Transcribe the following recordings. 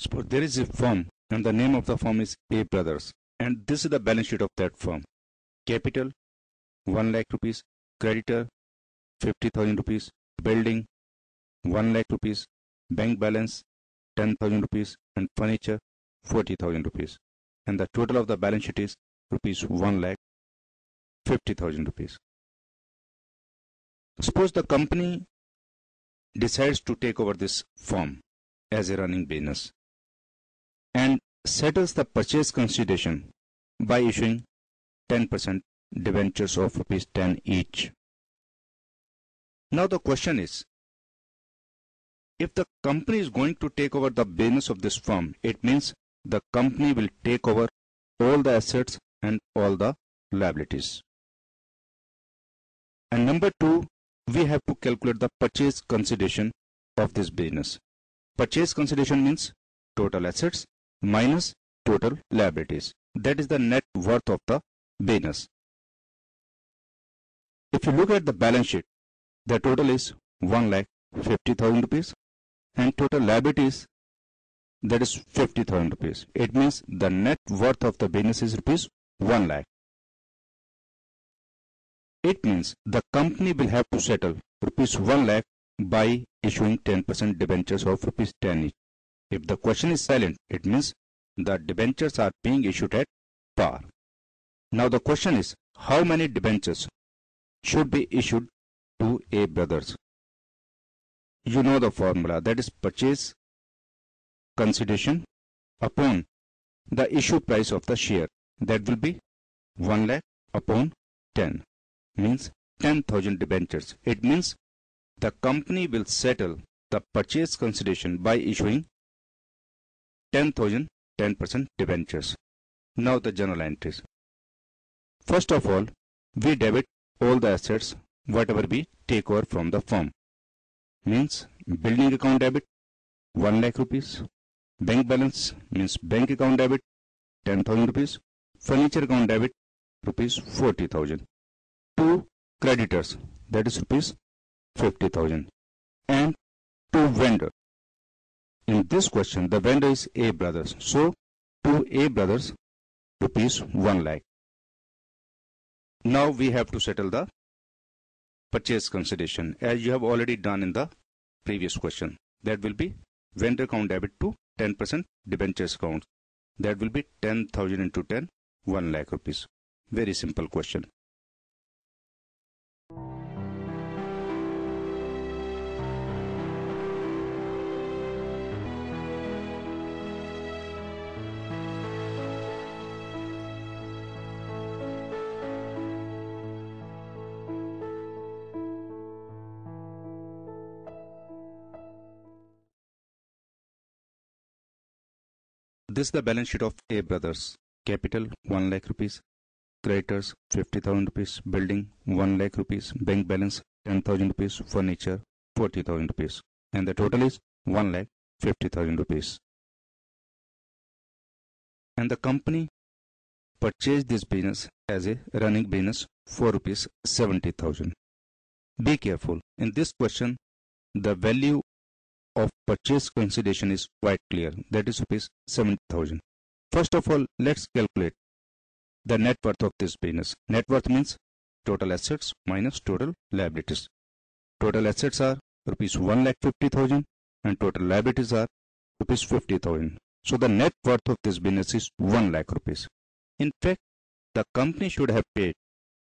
Suppose there is a firm and the name of the firm is A Brothers, and this is the balance sheet of that firm. Capital 1 lakh rupees, creditor 50,000 rupees, building 1 lakh rupees, bank balance 10,000 rupees, and furniture 40,000 rupees. And the total of the balance sheet is rupees 1 lakh 50,000 rupees. Suppose the company decides to take over this firm as a running business and settles the purchase consideration by issuing 10% debentures of rupees 10 each. Now the question is, if the company is going to take over the business of this firm, it means the company will take over all the assets and all the liabilities. And number two, we have to calculate the purchase consideration of this business. Purchase consideration means total assets minus total liabilities. That is the net worth of the business. If you look at the balance sheet, the total is 1 lakh 50,000 rupees and total liabilities, that is 50,000 rupees. It means the net worth of the business is rupees 1 lakh. It means the company will have to settle rupees 1 lakh by issuing 10% debentures of rupees 10 each. If the question is silent, it means the debentures are being issued at par. Now the question is, how many debentures should be issued to A Brothers? You know the formula, that is purchase consideration upon the issue price of the share. That will be 1 lakh upon 10, means 10,000 debentures. It means the company will settle the purchase consideration by issuing 10,000 10% debentures. Now the journal entries. First of all, we debit all the assets whatever we take over from the firm. Means building account debit 1 lakh rupees, bank balance means bank account debit 10,000 rupees, furniture account debit rupees 40,000, to creditors, that is rupees 50,000, and to vendor. In this question, the vendor is A Brothers. So, to A Brothers, rupees 1 lakh. Now we have to settle the purchase consideration as you have already done in the previous question. That will be vendor account debit to 10% debentures account. That will be 10,000 into 10, 1 lakh rupees. Very simple question. This is the balance sheet of A Brothers. Capital 1 lakh rupees, creditors 50,000 rupees, building 1 lakh rupees, bank balance 10,000 rupees, furniture 40,000 rupees, and the total is 1 lakh 50,000 rupees. And the company purchased this business as a running business for rupees 70,000. Be careful. In this question, the value of purchase consideration is quite clear, that is rupees 70,000. First of all, let's calculate the net worth of this business. Net worth means total assets minus total liabilities. Total assets are rupees 1 lakh 50,000 and total liabilities are rupees 50,000. So the net worth of this business is 1 lakh rupees. In fact, the company should have paid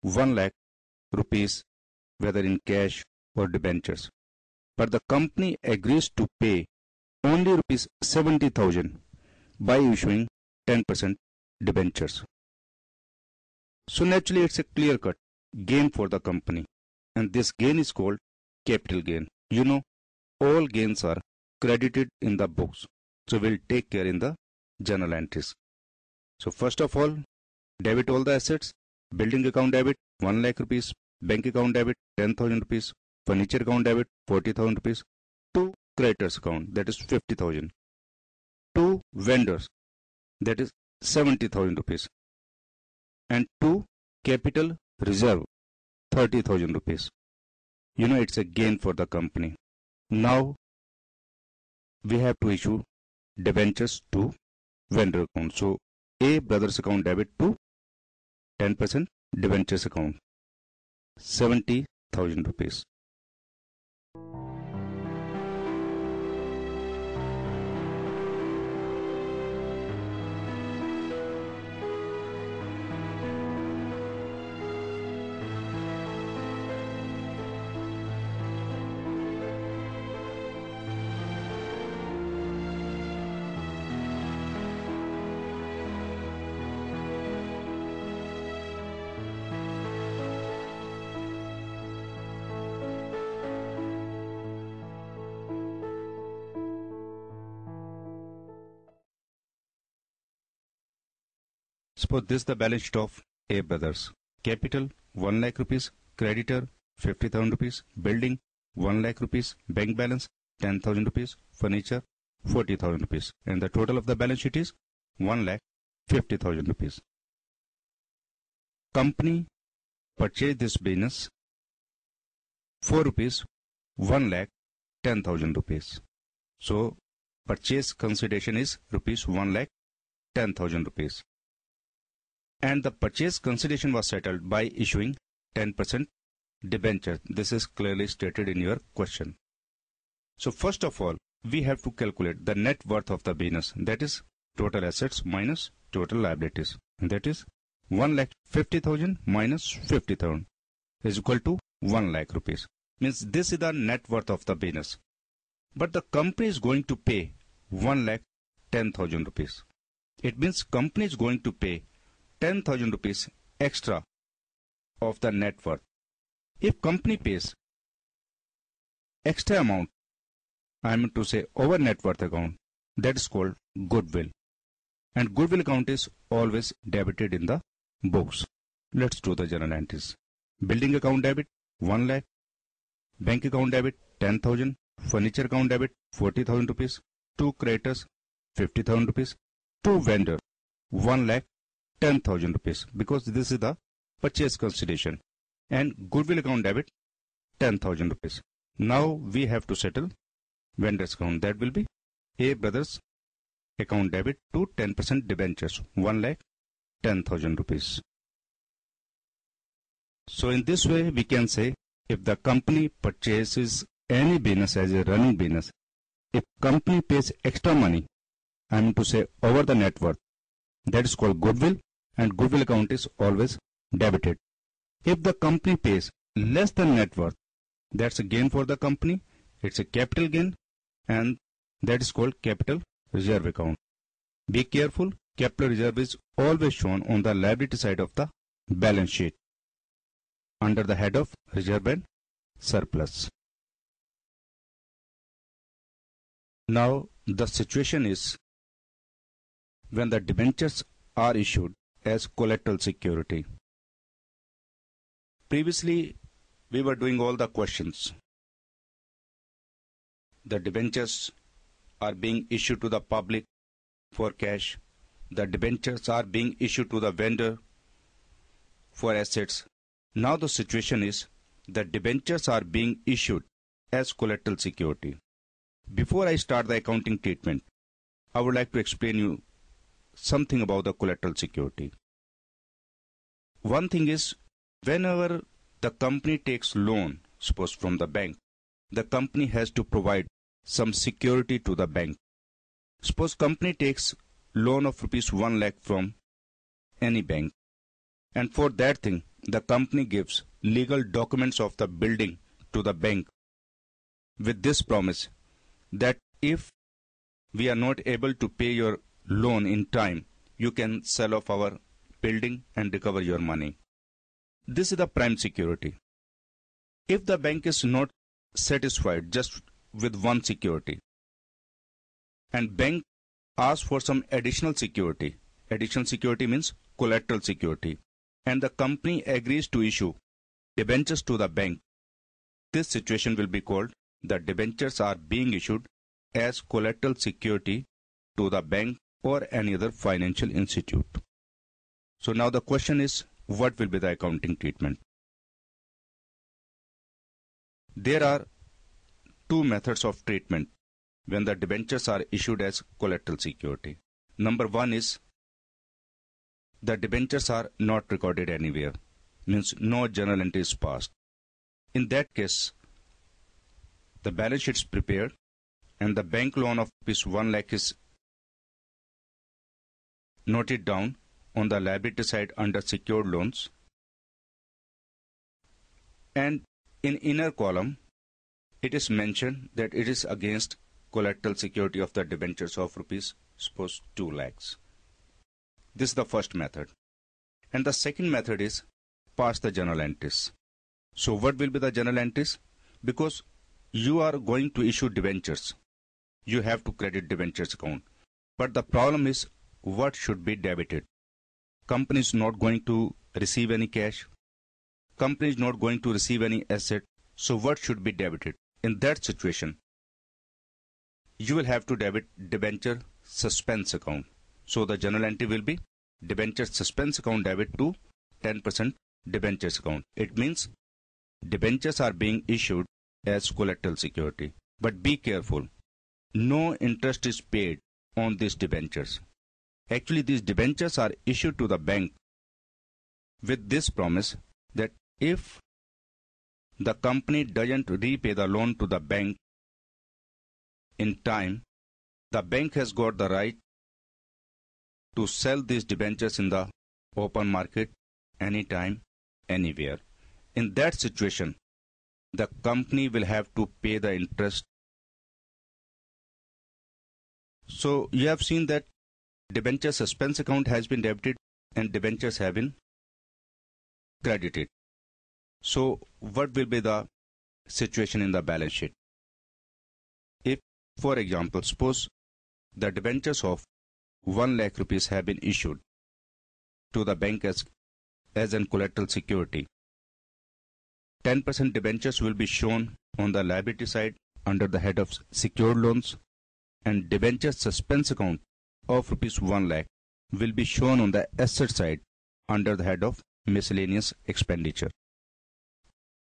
1 lakh rupees whether in cash or debentures. But the company agrees to pay only rupees 70,000 by issuing 10% debentures. So naturally it's a clear-cut gain for the company, and this gain is called capital gain. You know, all gains are credited in the books, so we'll take care in the journal entries. So first of all, debit all the assets. Building account debit 1 lakh rupees, bank account debit 10,000 rupees, furniture account debit 40,000 rupees, to creditors account, that is 50,000, to vendors, that is 70,000 rupees, and to capital reserve 30,000 rupees. You know, it's a gain for the company. Now we have to issue debentures to vendor account. So A brothers account debit to 10% debentures account, 70,000 rupees. Suppose this is the balance sheet of A brothers. Capital 1 lakh rupees, creditor 50,000 rupees, building 1 lakh rupees, bank balance 10,000 rupees, furniture 40,000 rupees, and the total of the balance sheet is 1 lakh 50,000 rupees. Company purchased this business for rupees 1 lakh 10,000 rupees. So purchase consideration is rupees 1 lakh 10,000 rupees. And the purchase consideration was settled by issuing 10% debenture. This is clearly stated in your question. So first of all, we have to calculate the net worth of the business, that is total assets minus total liabilities. And that is 1,50,000 minus 50,000 is equal to 1 lakh rupees. Means this is the net worth of the business. But the company is going to pay 1,10,000 rupees. It means company is going to pay 10,000 rupees extra of the net worth. If company pays extra amount, I mean to say over net worth account, that is called goodwill. And goodwill account is always debited in the books. Let's do the journal entries. Building account debit 1 lakh, bank account debit 10,000, furniture account debit 40,000 rupees, 2 creditors 50,000 rupees, 2 vendor 1 lakh 10,000 rupees, because this is the purchase consideration, and goodwill account debit 10,000 rupees. Now we have to settle vendors account. That will be A brothers account debit to 10% debentures 1 lakh 10,000 rupees. So in this way we can say, if the company purchases any business as a running business, if company pays extra money, I mean to say over the net worth, that is called goodwill, and goodwill account is always debited. If the company pays less than net worth, that's a gain for the company. It's a capital gain, and that is called capital reserve account. Be careful, capital reserve is always shown on the liability side of the balance sheet under the head of reserve and surplus. Now the situation is when the debentures are issued as collateral security. Previously, we were doing all the questions. The debentures are being issued to the public for cash. The debentures are being issued to the vendor for assets. Now the situation is the debentures are being issued as collateral security. Before I start the accounting treatment, I would like to explain you something about the collateral security. One thing is, whenever the company takes loan, suppose from the bank, the company has to provide some security to the bank. Suppose company takes loan of rupees 1 lakh from any bank, and for that thing the company gives legal documents of the building to the bank with this promise that if we are not able to pay your loan in time, you can sell off our building and recover your money. This is the prime security. If the bank is not satisfied just with one security, and bank asks for some additional security means collateral security, and the company agrees to issue debentures to the bank, this situation will be called the debentures are being issued as collateral security to the bank or any other financial institute. So now the question is, what will be the accounting treatment? There are two methods of treatment when the debentures are issued as collateral security. Number one is the debentures are not recorded anywhere, means no journal entry is passed. In that case, the balance sheet is prepared and the bank loan of ₹1 lakh is noted down on the liability side under secured loans, and in inner column it is mentioned that it is against collateral security of the debentures of suppose 2 lakhs. This is the first method. And the second method is pass the journal entries. So what will be the journal entries? Because you are going to issue debentures, you have to credit debentures account. But the problem is what should be debited. Company is not going to receive any cash. Company is not going to receive any asset. So what should be debited? In that situation, you will have to debit debenture suspense account. So the journal entry will be debenture suspense account debit to 10% debentures account. It means debentures are being issued as collateral security. But be careful, no interest is paid on these debentures. Actually, these debentures are issued to the bank with this promise that if the company doesn't repay the loan to the bank in time, the bank has got the right to sell these debentures in the open market anytime, anywhere. In that situation, the company will have to pay the interest. So you have seen that debenture suspense account has been debited and debentures have been credited. So what will be the situation in the balance sheet? If, for example, suppose the debentures of 1 lakh rupees have been issued to the bank as an collateral security, 10% debentures will be shown on the liability side under the head of secured loans, and debenture suspense account of ₹1 lakh will be shown on the asset side under the head of miscellaneous expenditure.